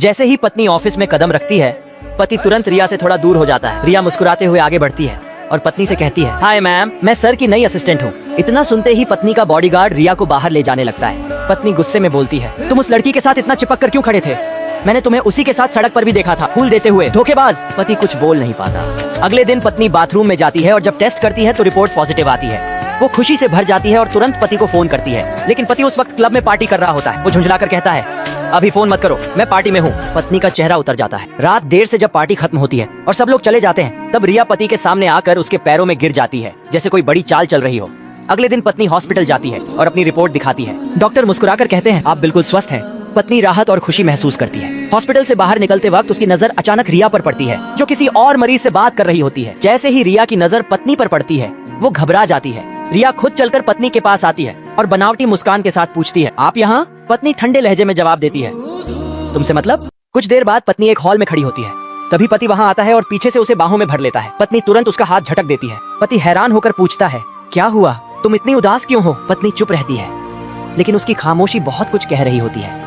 जैसे ही पत्नी ऑफिस में कदम रखती है, पति तुरंत रिया से थोड़ा दूर हो जाता है। रिया मुस्कुराते हुए आगे बढ़ती है और पत्नी से कहती है, हाय मैम, मैं सर की नई असिस्टेंट हूँ। इतना सुनते ही पत्नी का बॉडीगार्ड रिया को बाहर ले जाने लगता है। पत्नी गुस्से में बोलती है, तुम उस लड़की के साथ इतना चिपक कर क्यों खड़े थे? मैंने तुम्हें उसी के साथ सड़क पर भी देखा था, फूल देते हुए। धोखेबाज। पति कुछ बोल नहीं पाता। अगले दिन पत्नी बाथरूम में जाती है और जब टेस्ट करती है तो रिपोर्ट पॉजिटिव आती है। वो खुशी से भर जाती है और तुरंत पति को फोन करती है, लेकिन पति उस वक्त क्लब में पार्टी कर रहा होता है। वो झुंझलाकर कहता है, अभी फोन मत करो, मैं पार्टी में हूँ। पत्नी का चेहरा उतर जाता है। रात देर से जब पार्टी खत्म होती है और सब लोग चले जाते हैं, तब रिया पति के सामने आकर उसके पैरों में गिर जाती है, जैसे कोई बड़ी चाल चल रही हो। अगले दिन पत्नी हॉस्पिटल जाती है और अपनी रिपोर्ट दिखाती है। डॉक्टर मुस्कुराकर कहते हैं, आप बिल्कुल स्वस्थ हैं। पत्नी राहत और खुशी महसूस करती है। हॉस्पिटल से बाहर निकलते वक्त उसकी नजर अचानक रिया पर पड़ती है, जो किसी और मरीज से बात कर रही होती है। जैसे ही रिया की नजर पत्नी पर पड़ती है, वो घबरा जाती है। रिया खुद चलकर पत्नी के पास आती है और बनावटी मुस्कान के साथ पूछती है, आप यहाँ? पत्नी ठंडे लहजे में जवाब देती है, तुमसे मतलब? कुछ देर बाद पत्नी एक हॉल में खड़ी होती है। तभी पति वहाँ आता है और पीछे से उसे बाहों में भर लेता है। पत्नी तुरंत उसका हाथ झटक देती है। पति हैरान होकर पूछता है, क्या हुआ? तुम इतनी उदास क्यों हो? पत्नी चुप रहती है, लेकिन उसकी खामोशी बहुत कुछ कह रही होती है।